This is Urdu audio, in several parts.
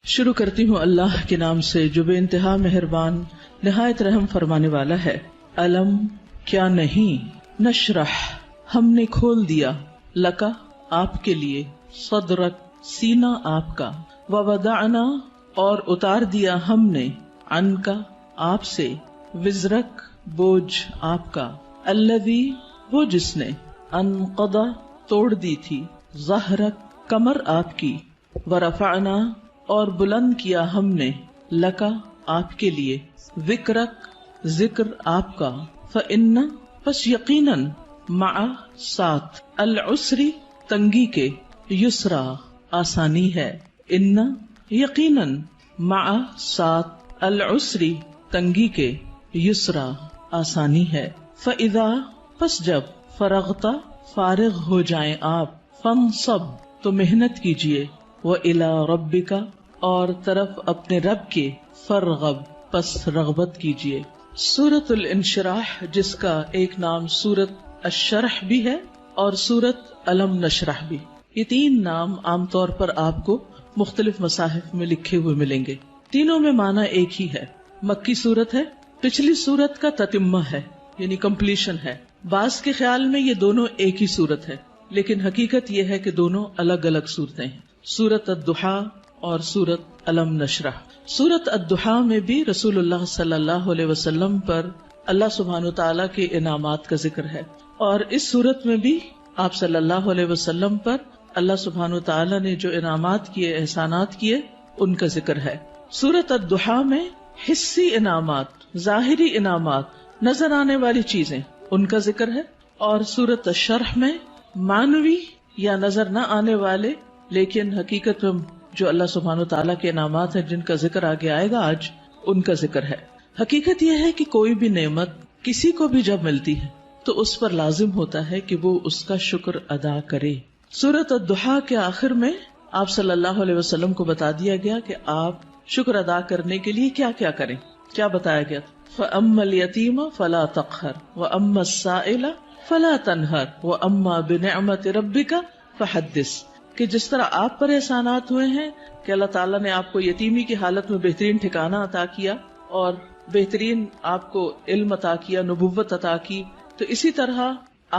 شروع کرتی ہوں اللہ کے نام سے جو بے انتہا مہربان نہایت رحم فرمانے والا ہے۔ علم کیا نہیں، نشرح ہم نے کھول دیا، لکا آپ کے لیے، صدرک سینہ آپ کا، ووضعنا اور اتار دیا ہم نے، عنکا آپ سے، وزرک بوجھ آپ کا، الذی وہ جس نے، انقضا توڑ دی تھی، ظہرک کمر آپ کی، ورفعنا اور بلند کیا ہم نے، لکا آپ کے لیے، ذکرک ذکر آپ کا، فإن پس یقیناً، مع ساتھ، العسری تنگی کے، یسرا آسانی ہے، ان یقیناً، مع ساتھ، العسری تنگی کے، یسرا آسانی ہے، فإذا پس جب، فرغتا فارغ ہو جائیں آپ، فانصب تو محنت کیجئے، وإلی ربک اور طرف اپنے رب کے، فرغب پس رغبت کیجئے۔ سورۃ الانشراح جس کا ایک نام سورۃ الشرح بھی ہے اور سورۃ علم نشرح بھی، یہ تین نام عام طور پر آپ کو مختلف مصاحف میں لکھے ہوئے ملیں گے۔ تینوں میں معنی ایک ہی ہے، مکی سورت ہے، پچھلی سورت کا تتمہ ہے یعنی کمپلیشن ہے۔ بعض کے خیال میں یہ دونوں ایک ہی سورت ہے، لیکن حقیقت یہ ہے کہ دونوں الگ الگ صورتیں ہیں، سورۃ الضحیٰ اور سورۃ علم نشرح۔ سورۃ الضحیٰ میں بھی رسول اللہ صلی اللہ علیہ وسلم پر اللہ سبحانہ تعالیٰ کے انعامات کا ذکر ہے، اور اس سورت میں بھی آپ صلی اللہ علیہ وسلم پر اللہ سبحانہ تعالیٰ نے جو انعامات کیے، احسانات کیے، ان کا ذکر ہے۔ سورۃ الضحیٰ میں حسی انعامات، ظاہری انعامات، نظر آنے والی چیزیں، ان کا ذکر ہے، اور سورۃ الشرح میں معنوی یا نظر نہ آنے والے لیکن حقیقت میں جو اللہ سبحانہ تعالیٰ کے انعامات ہیں جن کا ذکر آگے آئے گا آج، ان کا ذکر ہے۔ حقیقت یہ ہے کہ کوئی بھی نعمت کسی کو بھی جب ملتی ہے تو اس پر لازم ہوتا ہے کہ وہ اس کا شکر ادا کرے۔ سورۃ الضحیٰ کے آخر میں آپ صلی اللہ علیہ وسلم کو بتا دیا گیا کہ آپ شکر ادا کرنے کے لیے کیا کیا کریں۔ کیا بتایا گیا؟ فَأَمَّا الْيَتِيمَ فَلَا تَقْهَرْ وَأَمَّا السَّائِلَ فَلَا تَنْهَرْ وَأَمَّا بِنِعْمَةِ رَبِّكَ فَحَدِّثْ، کہ جس طرح آپ پر احسانات ہوئے ہیں کہ اللہ تعالیٰ نے آپ کو یتیمی کی حالت میں بہترین ٹھکانہ عطا کیا اور بہترین آپ کو علم عطا کیا، نبوت عطا کی، تو اسی طرح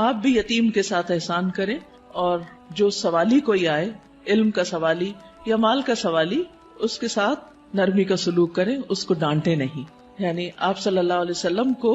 آپ بھی یتیم کے ساتھ احسان کریں، اور جو سوالی کوئی آئے، علم کا سوالی یا مال کا سوالی، اس کے ساتھ نرمی کا سلوک کریں، اس کو ڈانٹے نہیں۔ یعنی آپ صلی اللہ علیہ وسلم کو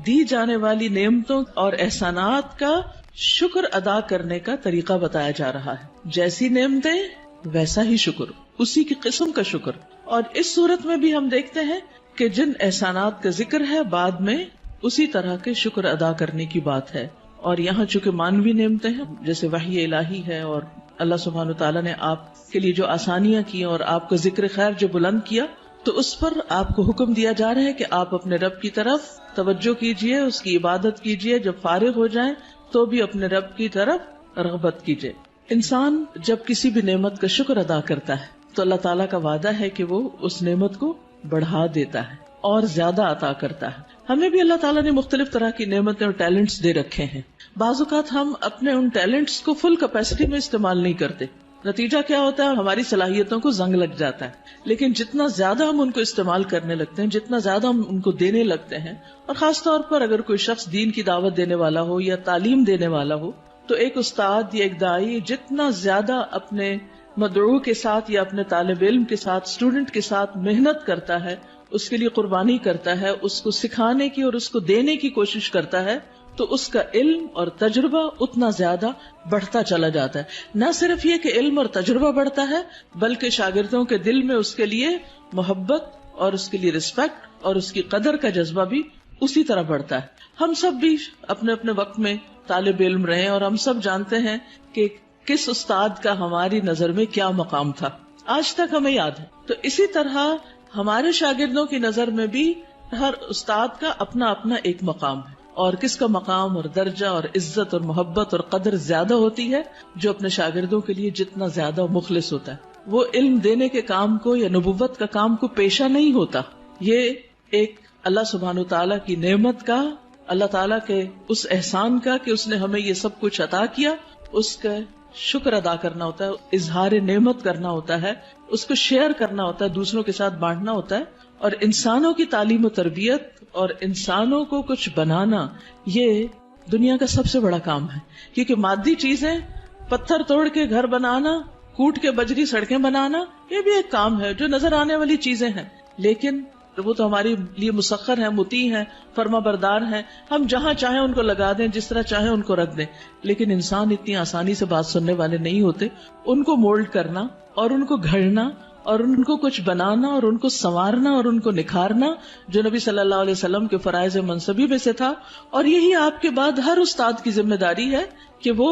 دی جانے والی نعمتوں اور احسانات کا شکر ادا کرنے کا طریقہ بتایا جا رہا ہے، جیسی نعمتیں ویسا ہی شکر، اسی کی قسم کا شکر۔ اور اس صورت میں بھی ہم دیکھتے ہیں کہ جن احسانات کا ذکر ہے بعد میں اسی طرح کے شکر ادا کرنے کی بات ہے، اور یہاں چونکہ مانوی نعمتیں ہیں جیسے وحی الہی ہے، اور اللہ سبحانہ تعالیٰ نے آپ کے لیے جو آسانیاں کی اور آپ کا ذکر خیر جو بلند کیا، تو اس پر آپ کو حکم دیا جا رہا ہے کہ آپ اپنے رب کی طرف توجہ کیجئے، اس کی عبادت کیجئے، جب فارغ ہو جائیں تو بھی اپنے رب کی طرف رغبت کیجئے۔ انسان جب کسی بھی نعمت کا شکر ادا کرتا ہے تو اللہ تعالیٰ کا وعدہ ہے کہ وہ اس نعمت کو بڑھا دیتا ہے اور زیادہ عطا کرتا ہے۔ ہمیں بھی اللہ تعالیٰ نے مختلف طرح کی نعمتیں اور ٹیلنٹس دے رکھے ہیں، بعض اوقات ہم اپنے ان ٹیلنٹس کو فل کیپیسٹی میں استعمال نہیں کرتے، نتیجہ کیا ہوتا ہے؟ ہماری صلاحیتوں کو زنگ لگ جاتا ہے۔ لیکن جتنا زیادہ ہم ان کو استعمال کرنے لگتے ہیں، جتنا زیادہ ہم ان کو دینے لگتے ہیں، اور خاص طور پر اگر کوئی شخص دین کی دعوت دینے والا ہو یا تعلیم دینے والا ہو، تو ایک استاد یا ایک داعی جتنا زیادہ اپنے مدعو کے ساتھ یا اپنے طالب علم کے ساتھ، اسٹوڈنٹ کے ساتھ محنت کرتا ہے، اس کے لیے قربانی کرتا ہے، اس کو سکھانے کی اور اس کو دینے کی کوشش کرتا ہے، تو اس کا علم اور تجربہ اتنا زیادہ بڑھتا چلا جاتا ہے۔ نہ صرف یہ کہ علم اور تجربہ بڑھتا ہے، بلکہ شاگردوں کے دل میں اس کے لیے محبت اور اس کے لیے رسپیکٹ اور اس کی قدر کا جذبہ بھی اسی طرح بڑھتا ہے۔ ہم سب بھی اپنے اپنے وقت میں طالب علم رہے اور ہم سب جانتے ہیں کہ کس استاد کا ہماری نظر میں کیا مقام تھا، آج تک ہمیں یاد ہے۔ تو اسی طرح ہمارے شاگردوں کی نظر میں بھی ہر استاد کا اپنا اپنا ایک مقام ہے، اور کس کا مقام اور درجہ اور عزت اور محبت اور قدر زیادہ ہوتی ہے؟ جو اپنے شاگردوں کے لیے جتنا زیادہ مخلص ہوتا ہے، وہ علم دینے کے کام کو یا نبوت کا کام کو پیشہ نہیں ہوتا۔ یہ ایک اللہ سبحانہ تعالیٰ کی نعمت کا، اللہ تعالیٰ کے اس احسان کا کہ اس نے ہمیں یہ سب کچھ عطا کیا، اس کا شکر ادا کرنا ہوتا ہے، اظہار نعمت کرنا ہوتا ہے، اس کو شیئر کرنا ہوتا ہے، دوسروں کے ساتھ بانٹنا ہوتا ہے. اور انسانوں کی تعلیم و تربیت اور انسانوں کو کچھ بنانا یہ دنیا کا سب سے بڑا کام ہے. کیونکہ مادی چیزیں، پتھر توڑ کے گھر بنانا، کوٹ کے بجری سڑکیں بنانا، یہ بھی ایک کام ہے جو نظر آنے والی چیزیں ہیں، لیکن وہ تو ہمارے لیے مسخر ہیں، مطیع ہیں، فرما بردار ہیں. ہم جہاں چاہیں ان کو لگا دیں، جس طرح چاہیں ان کو رکھ دیں. لیکن انسان اتنی آسانی سے بات سننے والے نہیں ہوتے. ان کو مولڈ کرنا اور ان کو گھڑنا اور ان کو کچھ بنانا اور ان کو سنوارنا اور ان کو نکھارنا جو نبی صلی اللہ علیہ وسلم کے فرائض منصبی میں سے تھا. اور یہی آپ کے بعد ہر استاد کی ذمہ داری ہے کہ وہ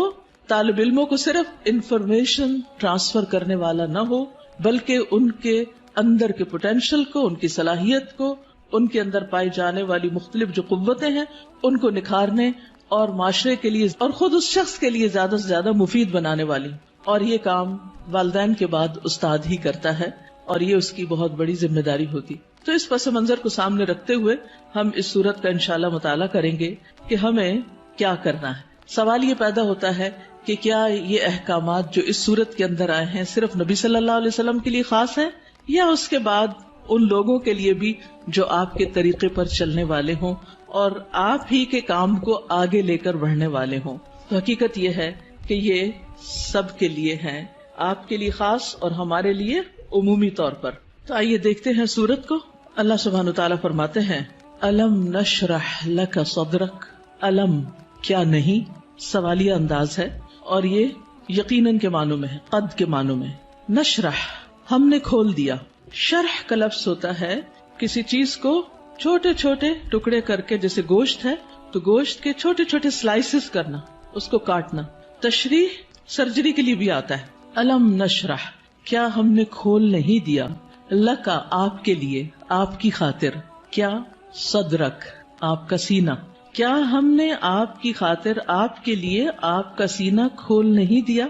طالب علموں کو صرف انفارمیشن ٹرانسفر کرنے والا نہ ہو، بلکہ ان کے اندر کے پوٹینشل کو، ان کی صلاحیت کو، ان کے اندر پائی جانے والی مختلف جو قوتیں ہیں ان کو نکھارنے اور معاشرے کے لیے اور خود اس شخص کے لیے زیادہ سے زیادہ مفید بنانے والی. اور یہ کام والدین کے بعد استاد ہی کرتا ہے اور یہ اس کی بہت بڑی ذمہ داری ہوتی. تو اس پس منظر کو سامنے رکھتے ہوئے ہم اس صورت کا انشاءاللہ مطالعہ کریں گے کہ ہمیں کیا کرنا ہے. سوال یہ پیدا ہوتا ہے کہ کیا یہ احکامات جو اس صورت کے اندر آئے ہیں صرف نبی صلی اللہ علیہ وسلم کے لیے خاص ہیں یا اس کے بعد ان لوگوں کے لیے بھی جو آپ کے طریقے پر چلنے والے ہوں اور آپ ہی کے کام کو آگے لے کر بڑھنے والے ہوں. تو حقیقت یہ ہے کہ یہ سب کے لیے ہیں، آپ کے لیے خاص اور ہمارے لیے عمومی طور پر. تو آئیے دیکھتے ہیں سورت کو. اللہ سبحانہ وتعالیٰ فرماتے ہیں الم نشرح لک صدرک. الم کیا نہیں، سوالیہ انداز ہے اور یہ یقیناً کے معنوں میں ہے، قد کے معنوں میں. نشرح ہم نے کھول دیا. شرح کا لفظ ہوتا ہے کسی چیز کو چھوٹے چھوٹے ٹکڑے کر کے، جیسے گوشت ہے تو گوشت کے چھوٹے چھوٹے سلائسز کرنا، اس کو کاٹنا. تشریح سرجری کے لیے بھی آتا ہے. الم نشرح کیا ہم نے کھول نہیں دیا، لکا آپ کے لیے، آپ کی خاطر، کیا صدرک آپ کا سینہ، کیا ہم نے آپ کی خاطر، آپ کے لیے آپ کا سینہ کھول نہیں دیا،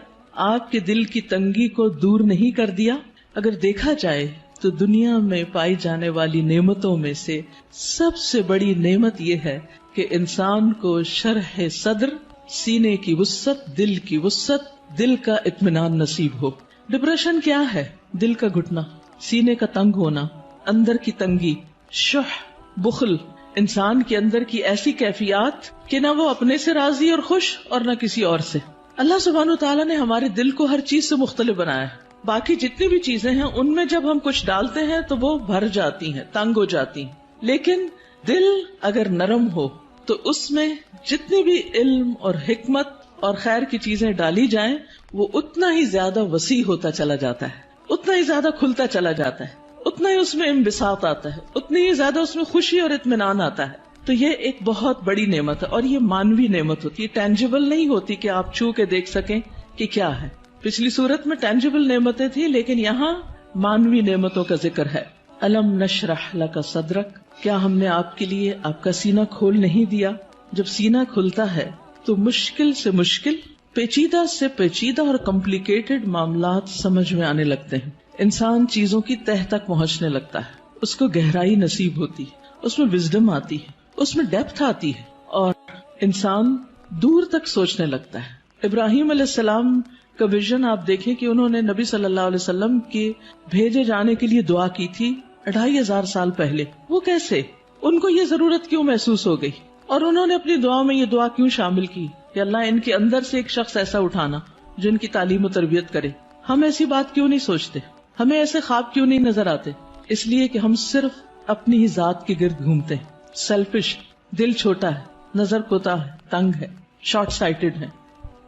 آپ کے دل کی تنگی کو دور نہیں کر دیا. اگر دیکھا جائے تو دنیا میں پائی جانے والی نعمتوں میں سے سب سے بڑی نعمت یہ ہے کہ انسان کو شرح صدر، سینے کی وسعت، دل کی وسعت، دل کا اطمینان نصیب ہو. ڈپریشن کیا ہے؟ دل کا گھٹنا، سینے کا تنگ ہونا، اندر کی تنگی، شح، بخل، انسان کے اندر کی ایسی کیفیات کہ نہ وہ اپنے سے راضی اور خوش اور نہ کسی اور سے. اللہ سبحانہ وتعالیٰ نے ہمارے دل کو ہر چیز سے مختلف بنایا ہے. باقی جتنی بھی چیزیں ہیں ان میں جب ہم کچھ ڈالتے ہیں تو وہ بھر جاتی ہیں، تنگ ہو جاتی ہیں. لیکن دل اگر نرم ہو تو اس میں جتنی بھی علم اور حکمت اور خیر کی چیزیں ڈالی جائیں وہ اتنا ہی زیادہ وسیع ہوتا چلا جاتا ہے، اتنا ہی زیادہ کھلتا چلا جاتا ہے، اتنا ہی اس میں انبساط آتا ہے، اتنی ہی زیادہ اس میں خوشی اور اطمینان آتا ہے. تو یہ ایک بہت بڑی نعمت ہے اور یہ مانوی نعمت ہوتی ہے، ٹینجیبل نہیں ہوتی کہ آپ چھو کے دیکھ سکیں کہ کیا ہے. پچھلی صورت میں ٹینجیبل نعمتیں تھی لیکن یہاں مانوی نعمتوں کا ذکر ہے. الم نشرح لک صدرک کیا ہم نے آپ کے لیے آپ کا سینہ کھول نہیں دیا. جب سینہ کھلتا ہے تو مشکل سے مشکل، پیچیدہ سے پیچیدہ اور کمپلیکیٹڈ معاملات سمجھ میں آنے لگتے ہیں. انسان چیزوں کی تہ تک پہنچنے لگتا ہے، اس کو گہرائی نصیب ہوتی ہے، اس میں وزڈم آتی ہے، اس میں ڈیپتھ آتی ہے اور انسان دور تک سوچنے لگتا ہے. ابراہیم علیہ السلام کا ویژن آپ دیکھیں کہ انہوں نے نبی صلی اللہ علیہ وسلم کے بھیجے جانے کے لیے دعا کی تھی 2500 سال پہلے. وہ کیسے، ان کو یہ ضرورت کیوں محسوس ہو گئی اور انہوں نے اپنی دعا میں یہ دعا کیوں شامل کی کہ اللہ ان کے اندر سے ایک شخص ایسا اٹھانا جو ان کی تعلیم و تربیت کرے. ہم ایسی بات کیوں نہیں سوچتے، ہمیں ایسے خواب کیوں نہیں نظر آتے؟ اس لیے کہ ہم صرف اپنی ہی ذات کے گرد گھومتے ہیں. سیلفش، دل چھوٹا ہے، نظر کوتا ہے، تنگ ہے، شارٹ سائٹڈ ہے،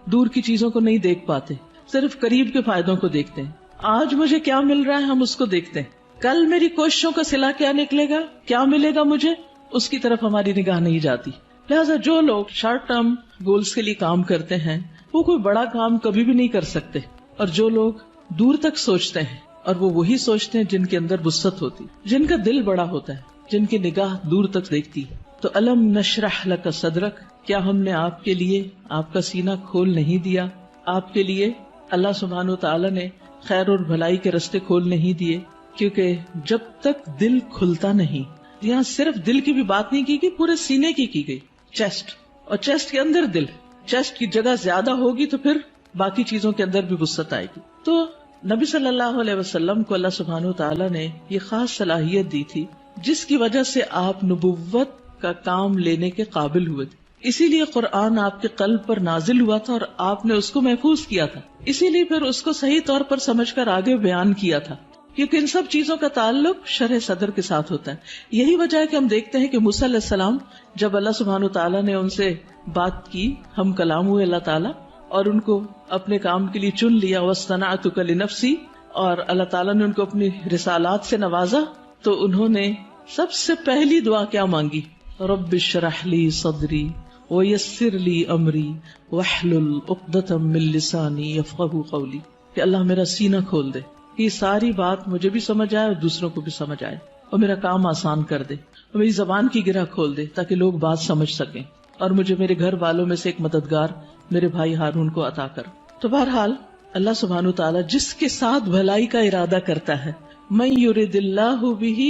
دور کی چیزوں کو نہیں دیکھ پاتے، صرف قریب کے فائدوں کو دیکھتے ہیں. آج مجھے کیا مل رہا ہے ہم اس کو دیکھتے ہیں، کل میری کوششوں کا صلہ کیا نکلے گا، کیا ملے گا مجھے، اس کی طرف ہماری نگاہ نہیں جاتی. لہٰذا جو لوگ شارٹ ٹرم گولز کے لیے کام کرتے ہیں وہ کوئی بڑا کام کبھی بھی نہیں کر سکتے، اور جو لوگ دور تک سوچتے ہیں اور وہ وہی سوچتے ہیں جن کے اندر وسعت ہوتی، جن کا دل بڑا ہوتا ہے، جن کی نگاہ دور تک دیکھتی. تو الم نشرح لک صدرک کیا ہم نے آپ کے لیے آپ کا سینہ کھول نہیں دیا. آپ کے لیے اللہ سبحانہ وتعالی نے خیر اور بھلائی کے رستے کھول نہیں دیے، کیونکہ جب تک دل کھلتا نہیں، یہاں صرف دل کی بھی بات نہیں کی گئی، پورے سینے کی گئی، چیسٹ، اور چیسٹ کے اندر دل. چیسٹ کی جگہ زیادہ ہوگی تو پھر باقی چیزوں کے اندر بھی وسعت آئے گی. تو نبی صلی اللہ علیہ وسلم کو اللہ سبحانہ و تعالیٰ نے یہ خاص صلاحیت دی تھی جس کی وجہ سے آپ نبوت کا کام لینے کے قابل ہوئے تھے. اسی لیے قرآن آپ کے قلب پر نازل ہوا تھا اور آپ نے اس کو محفوظ کیا تھا. اسی لیے پھر اس کو صحیح طور پر سمجھ کر آگے بیان کیا تھا، کیونکہ ان سب چیزوں کا تعلق شرح صدر کے ساتھ ہوتا ہے. یہی وجہ ہے کہ ہم دیکھتے ہیں کہ موسیٰ علیہ السلام جب اللہ سبحانہ تعالیٰ نے ان سے بات کی، ہم کلام ہوئے اللہ تعالیٰ، اور ان کو اپنے کام کے لیے چن لیا، وَاصْطَنَعْتُكَ لِنَفْسِي، اور اللہ تعالیٰ نے ان کو اپنی رسالات سے نوازا، تو انہوں نے سب سے پہلی دعا کیا مانگی؟ رب اشرح لی صدری ویسر لی امری واحلل عقدۃ من لسانی یفقہوا قولی، کہ اللہ میرا سینہ کھول دے، یہ ساری بات مجھے بھی سمجھ آئے اور دوسروں کو بھی سمجھ آئے، اور میرا کام آسان کر دے، اور میری زبان کی گرہ کھول دے تاکہ لوگ بات سمجھ سکیں، اور مجھے میرے گھر والوں میں سے ایک مددگار میرے بھائی ہارون کو عطا کر. تو بہرحال اللہ سبحانہ وتعالی جس کے ساتھ بھلائی کا ارادہ کرتا ہے، من یرد اللہ بہ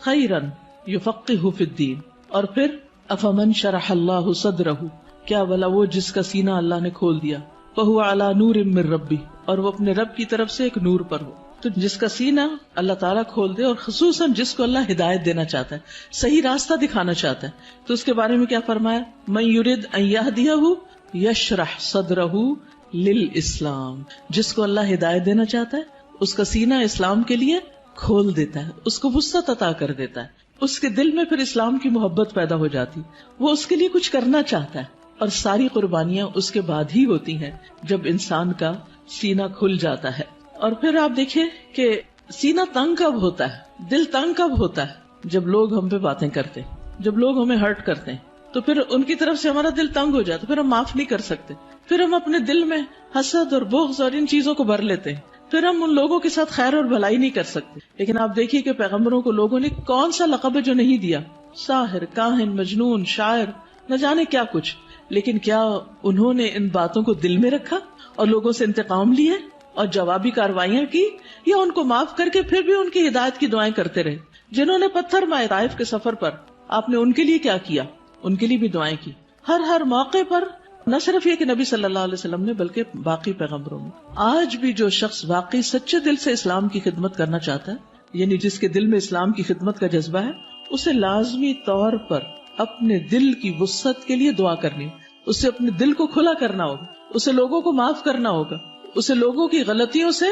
خیرا یفقہہ فی الدین، اور پھر افمن شرح اللہ صدرہ، کیا بھلا وہ جس کا سینہ اللہ نے کھول دیا، فہو علی نور من ربہ، اور وہ اپنے رب کی طرف سے ایک نور پر ہو. تو جس کا سینہ اللہ تعالیٰ کھول دے، اور خصوصاً جس کو اللہ ہدایت دینا چاہتا ہے، صحیح راستہ دکھانا چاہتا ہے، تو اس کے بارے میں کیا فرمایا؟ من یرد ان یہدیہ یشرح صدرہ للاسلام، جس کو اللہ ہدایت دینا چاہتا ہے اس کا سینہ اسلام کے لیے کھول دیتا ہے، اس کو وسعت عطا کر دیتا ہے، اس کے دل میں پھر اسلام کی محبت پیدا ہو جاتی، وہ اس کے لیے کچھ کرنا چاہتا ہے. اور ساری قربانیاں اس کے بعد ہی ہوتی ہیں جب انسان کا سینہ کھل جاتا ہے. اور پھر آپ دیکھیں کہ سینہ تنگ کب ہوتا ہے، دل تنگ کب ہوتا ہے؟ جب لوگ ہم پہ باتیں کرتے، جب لوگ ہمیں ہرٹ کرتے ہیں، تو پھر ان کی طرف سے ہمارا دل تنگ ہو جاتا، پھر ہم معاف نہیں کر سکتے، پھر ہم اپنے دل میں حسد اور بغض اور ان چیزوں کو بھر لیتے ہیں، پھر ہم ان لوگوں کے ساتھ خیر اور بھلائی نہیں کر سکتے. لیکن آپ دیکھیے کہ پیغمبروں کو لوگوں نے کون سا لقب ہے جو نہیں دیا، ساحر، کاہن، مجنون، شاعر، نہ جانے کیا کچھ، لیکن کیا انہوں نے ان باتوں کو دل میں رکھا اور لوگوں سے انتقام لیے اور جوابی کاروائیاں کی، یا ان کو معاف کر کے پھر بھی ان کی ہدایت کی دعائیں کرتے رہے؟ جنہوں نے پتھر مارے طائف کے سفر پر، آپ نے ان کے لیے کیا کیا؟ ان کے لیے بھی دعائیں کی. ہر موقع پر نہ صرف یہ کہ نبی صلی اللہ علیہ وسلم نے، بلکہ باقی پیغمبروں میں. آج بھی جو شخص واقعی سچے دل سے اسلام کی خدمت کرنا چاہتا ہے، یعنی جس کے دل میں اسلام کی خدمت کا جذبہ ہے، اسے لازمی طور پر اپنے دل کی وسعت کے لیے دعا کرنی، اسے اپنے دل کو کھلا کرنا ہوگا، اسے لوگوں کو معاف کرنا ہوگا، اسے لوگوں کی غلطیوں سے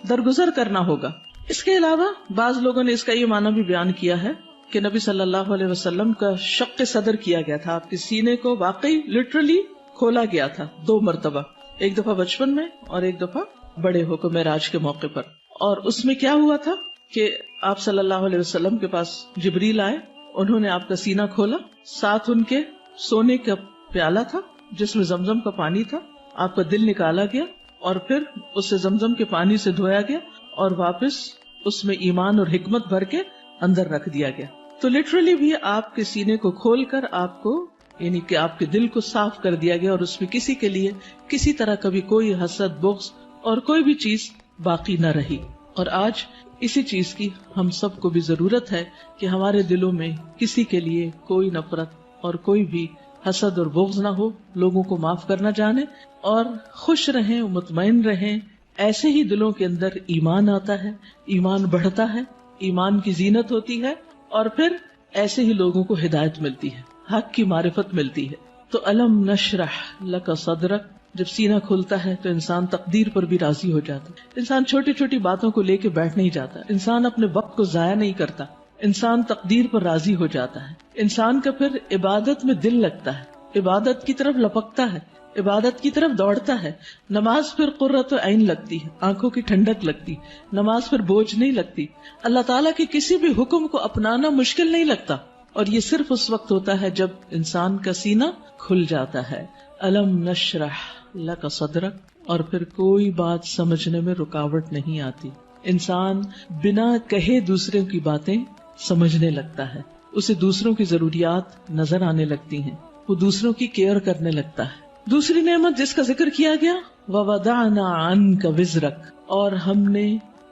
درگزر کرنا ہوگا. اس کے علاوہ بعض لوگوں نے اس کا یہ معنی بھی بیان کیا ہے کہ نبی صلی اللہ علیہ وسلم کا شق صدر کیا گیا تھا، آپ کے سینے کو واقعی لٹرلی کھولا گیا تھا 2 مرتبہ، ایک دفعہ بچپن میں اور ایک دفعہ بڑے ہو کر معراج کے موقع پر. اور اس میں کیا ہوا تھا کہ آپ صلی اللہ علیہ وسلم کے پاس جبریل آئے، انہوں نے آپ کا سینہ کھولا، ساتھ ان کے سونے کا پیالہ تھا جس میں زمزم کا پانی تھا، آپ کا دل نکالا گیا اور پھر اسے زمزم کے پانی سے دھویا گیا اور واپس اس میں ایمان اور حکمت بھر کے اندر رکھ دیا گیا. تو لٹرلی بھی آپ کے سینے کو کھول کر آپ کو، یعنی کہ آپ کے دل کو صاف کر دیا گیا، اور اس میں کسی کے لیے کسی طرح کبھی کوئی حسد، بغض اور کوئی بھی چیز باقی نہ رہی. اور آج اسی چیز کی ہم سب کو بھی ضرورت ہے کہ ہمارے دلوں میں کسی کے لیے کوئی نفرت اور کوئی بھی حسد اور بغض نہ ہو، لوگوں کو معاف کرنا جانے اور خوش رہیں، مطمئن رہیں. ایسے ہی دلوں کے اندر ایمان آتا ہے، ایمان بڑھتا ہے، ایمان کی زینت ہوتی ہے، اور پھر ایسے ہی لوگوں کو ہدایت ملتی ہے، حق کی معرفت ملتی ہے. تو الم نشرح لک صدرک، جب سینہ کھلتا ہے تو انسان تقدیر پر بھی راضی ہو جاتا ہے. انسان چھوٹی چھوٹی باتوں کو لے کے بیٹھ نہیں جاتا، انسان اپنے وقت کو ضائع نہیں کرتا، انسان تقدیر پر راضی ہو جاتا ہے. انسان کا پھر عبادت میں دل لگتا ہے، عبادت کی طرف لپکتا ہے، عبادت کی طرف دوڑتا ہے. نماز پھر قرۃ عین لگتی ہے، آنکھوں کی ٹھنڈک لگتی، نماز پھر بوجھ نہیں لگتی، اللہ تعالیٰ کے کسی بھی حکم کو اپنانا مشکل نہیں لگتا. اور یہ صرف اس وقت ہوتا ہے جب انسان کا سینہ کھل جاتا ہے. الم نشرح لک صدرک، اور پھر کوئی بات سمجھنے میں رکاوٹ نہیں آتی. انسان بنا کہے دوسروں کی باتیں سمجھنے لگتا ہے، اسے دوسروں کی ضروریات نظر آنے لگتی ہیں، وہ دوسروں کی کیئر کرنے لگتا ہے. دوسری نعمت جس کا ذکر کیا گیا، وَوَضَعْنَا عَنْكَ وِزْرَكَ، اور ہم نے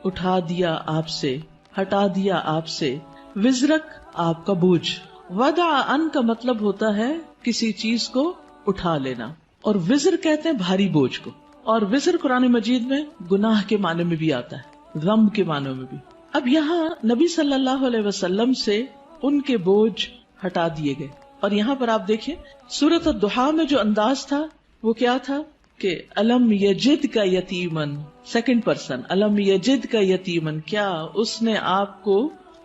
اٹھا دیا آپ سے، ہٹا دیا آپ سے، وزرک آپ کا بوجھ. وضع ان کا مطلب ہوتا ہے کسی چیز کو اٹھا لینا، اور وزر کہتے ہیں بھاری بوجھ کو. اور وزر قرآن مجید میں گناہ کے معنی میں بھی آتا ہے، غم کے معنی میں بھی۔ اب یہاں نبی صلی اللہ علیہ وسلم سے ان کے بوجھ ہٹا دیے گئے، اور یہاں پر آپ دیکھیں سورۃ الضحیٰ میں جو انداز تھا وہ کیا تھا کہ الم یجد کا یتیمن، سیکنڈ پرسن، الم یجد کا یتیمن، کیا اس نے آپ کو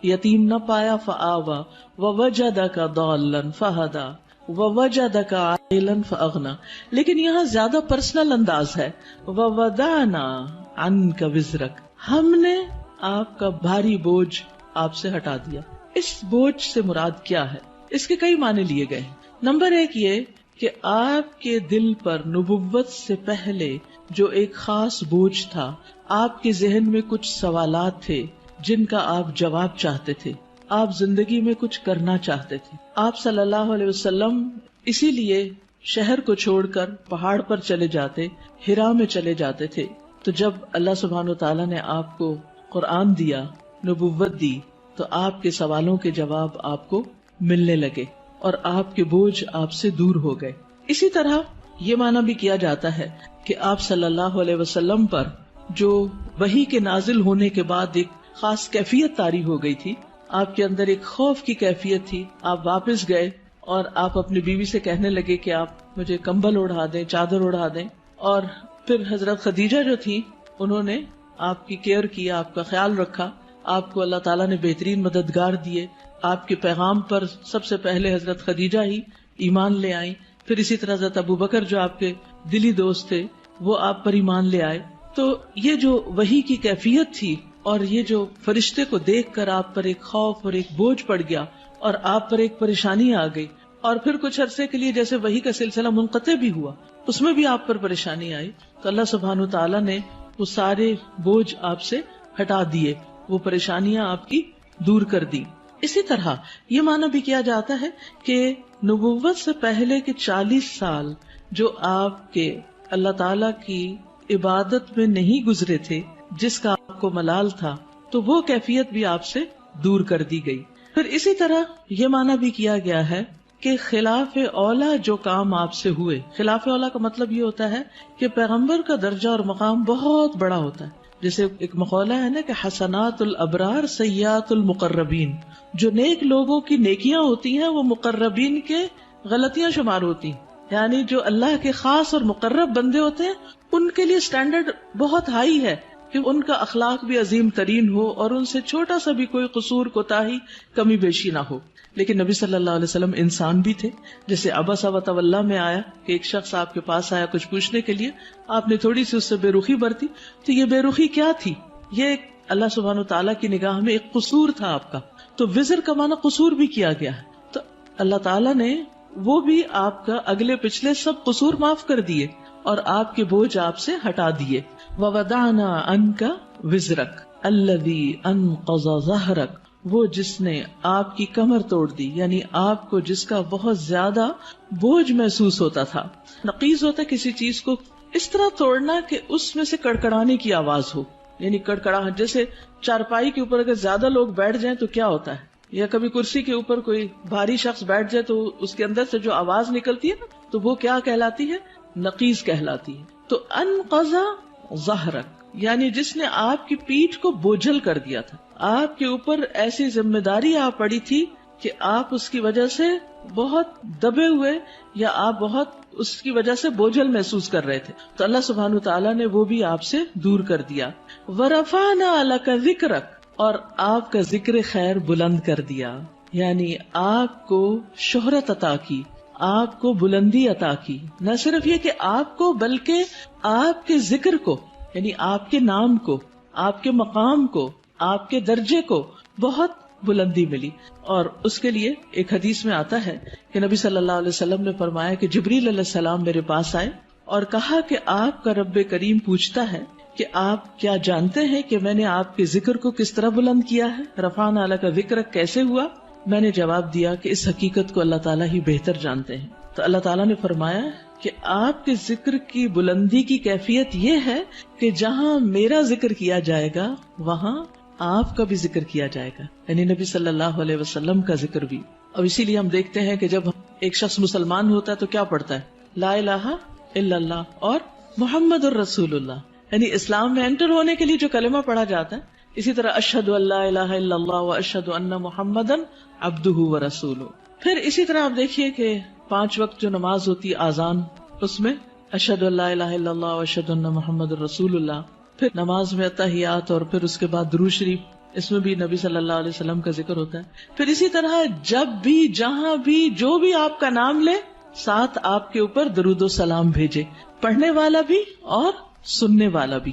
یتیم نہ پایا، فآوا ووجدک ضالا فہدی ووجدک عائلا فاغنی۔ لیکن یہاں زیادہ پرسنل انداز ہے، ووضعنا عنک وزرک، ہم نے آپ کا بھاری بوجھ آپ سے ہٹا دیا۔ اس بوجھ سے مراد کیا ہے؟ اس کے کئی معنی لیے گئے ہیں۔ نمبر ایک یہ کہ آپ کے دل پر نبوت سے پہلے جو ایک خاص بوجھ تھا، آپ کے ذہن میں کچھ سوالات تھے جن کا آپ جواب چاہتے تھے، آپ زندگی میں کچھ کرنا چاہتے تھے۔ آپ صلی اللہ علیہ وسلم اسی لیے شہر کو چھوڑ کر پہاڑ پر چلے جاتے، ہرا میں چلے جاتے تھے۔ تو جب اللہ سبحانہ وتعالیٰ نے آپ کو قرآن دیا، نبوت دی، تو آپ کے سوالوں کے جواب آپ کو ملنے لگے اور آپ کے بوجھ آپ سے دور ہو گئے۔ اسی طرح یہ معنی بھی کیا جاتا ہے کہ آپ صلی اللہ علیہ وسلم پر جو وحی کے نازل ہونے کے بعد ایک خاص کیفیت طاری ہو گئی تھی، آپ کے اندر ایک خوف کی کیفیت تھی۔ آپ واپس گئے اور آپ اپنی بیوی سے کہنے لگے کہ آپ مجھے کمبل اڑا دیں، چادر اڑا دیں، اور پھر حضرت خدیجہ جو تھی انہوں نے آپ کی کیئر کی، آپ کا خیال رکھا، آپ کو اللہ تعالیٰ نے بہترین مددگار دیے۔ آپ کے پیغام پر سب سے پہلے حضرت خدیجہ ہی ایمان لے آئیں، پھر اسی طرح حضرت ابو بکر جو آپ کے دلی دوست تھے وہ آپ پر ایمان لے آئے۔ تو یہ جو وحی کی کیفیت تھی اور یہ جو فرشتے کو دیکھ کر آپ پر ایک خوف اور ایک بوجھ پڑ گیا اور آپ پر ایک پریشانی آ گئی، اور پھر کچھ عرصے کے لیے جیسے وحی کا سلسلہ منقطع بھی ہوا، اس میں بھی آپ پر پریشانی آئی، تو اللہ سبحانہ تعالیٰ نے وہ سارے بوجھ آپ سے ہٹا دیے، وہ پریشانیاں آپ کی دور کر دی۔ اسی طرح یہ معنی بھی کیا جاتا ہے کہ نبوت سے پہلے کے 40 سال جو آپ کے اللہ تعالیٰ کی عبادت میں نہیں گزرے تھے، جس کا آپ کو ملال تھا، تو وہ کیفیت بھی آپ سے دور کر دی گئی۔ پھر اسی طرح یہ معنی بھی کیا گیا ہے کہ خلاف اولا جو کام آپ سے ہوئے، خلاف اولا کا مطلب یہ ہوتا ہے کہ پیغمبر کا درجہ اور مقام بہت بڑا ہوتا ہے۔ جیسے ایک مقولہ ہے نا کہ حسنات الابرار سیئات المقربین، جو نیک لوگوں کی نیکیاں ہوتی ہیں وہ مقربین کے غلطیاں شمار ہوتی ہیں، یعنی جو اللہ کے خاص اور مقرب بندے ہوتے ہیں ان کے لیے سٹینڈرڈ بہت ہائی ہے کہ ان کا اخلاق بھی عظیم ترین ہو اور ان سے چھوٹا سا بھی کوئی قصور، کوتاہی، کمی بیشی نہ ہو۔ لیکن نبی صلی اللہ علیہ وسلم انسان بھی تھے، جیسے عبس وتولی میں آیا کہ ایک شخص آپ کے پاس آیا کچھ پوچھنے کے لیے، آپ نے تھوڑی سی اس سے بے رخی برتی، تو یہ بے رخی کیا تھی؟ یہ ایک اللہ سبحانہ تعالیٰ کی نگاہ میں ایک قصور تھا آپ کا، تو وزر کا معنی قصور بھی کیا گیا ہے۔ تو اللہ تعالیٰ نے وہ بھی آپ کا اگلے پچھلے سب قصور معاف کر دیے اور آپ کے بوجھ آپ سے ہٹا دیے۔ وَوَضَعْنَا عَنْكَ وِزْرَكَ الَّذِي أَنْقَضَ ظَهْرَكَ، وہ جس نے آپ کی کمر توڑ دی، یعنی آپ کو جس کا بہت زیادہ بوجھ محسوس ہوتا تھا۔ نقیض ہوتا ہے کسی چیز کو اس طرح توڑنا کہ اس میں سے کڑکڑانے کی آواز ہو، یعنی کڑکڑاہٹ، جیسے چارپائی کے اوپر اگر زیادہ لوگ بیٹھ جائیں تو کیا ہوتا ہے، یا کبھی کرسی کے اوپر کوئی بھاری شخص بیٹھ جائے تو اس کے اندر سے جو آواز نکلتی ہے نا، تو وہ کیا کہلاتی ہے؟ نقیض کہلاتی ہے۔ تو انقض ظہرک یعنی جس نے آپ کی پیٹھ کو بوجھل کر دیا تھا، آپ کے اوپر ایسی ذمہ داری آ پڑی تھی کہ آپ اس کی وجہ سے بہت دبے ہوئے یا آپ بہت اس کی وجہ سے بوجھل محسوس کر رہے تھے، تو اللہ سبحانہ تعالیٰ نے وہ بھی آپ سے دور کر دیا۔ وَرَفَعْنَا لَكَ ذِكْرَكَ، اور آپ کا ذکر خیر بلند کر دیا، یعنی آپ کو شہرت عطا کی، آپ کو بلندی عطا کی، نہ صرف یہ کہ آپ کو بلکہ آپ کے ذکر کو، یعنی آپ کے نام کو، آپ کے مقام کو، آپ کے درجے کو بہت بلندی ملی۔ اور اس کے لیے ایک حدیث میں آتا ہے کہ نبی صلی اللہ علیہ وسلم نے فرمایا کہ جبریل علیہ السلام میرے پاس آئے اور کہا کہ آپ کا رب کریم پوچھتا ہے کہ آپ کیا جانتے ہیں کہ میں نے آپ کے ذکر کو کس طرح بلند کیا ہے؟ رفعنا لک ذکرک کیسے ہوا؟ میں نے جواب دیا کہ اس حقیقت کو اللہ تعالیٰ ہی بہتر جانتے ہیں۔ تو اللہ تعالیٰ نے فرمایا کہ آپ کے ذکر کی بلندی کی کیفیت یہ ہے کہ جہاں میرا ذکر کیا جائے گا وہاں آپ کا بھی ذکر کیا جائے گا، یعنی نبی صلی اللہ علیہ وسلم کا ذکر بھی۔ اور اسی لیے ہم دیکھتے ہیں کہ جب ایک شخص مسلمان ہوتا ہے تو کیا پڑھتا ہے؟ لا الہ الا اللہ اور محمد الرسول اللہ، یعنی اسلام میں انٹر ہونے کے لیے جو کلمہ پڑھا جاتا ہے. اسی طرح اشہد ان لا الہ الا اللہ و اشہد ان محمدن عبدہ و رسولہ. پھر اسی طرح آپ دیکھیے کہ 5 وقت جو نماز ہوتی ہے آذان، اس میں اشہد ان لا الہ الا اللہ و اشہد ان محمد الرسول اللہ. پھر نماز میں اتحیات اور پھر اس کے بعد درود شریف، اس میں بھی نبی صلی اللہ علیہ وسلم کا ذکر ہوتا ہے. پھر اسی طرح جب بھی جہاں بھی جو بھی آپ کا نام لے ساتھ آپ کے اوپر درود و سلام بھیجے، پڑھنے والا بھی اور سننے والا بھی.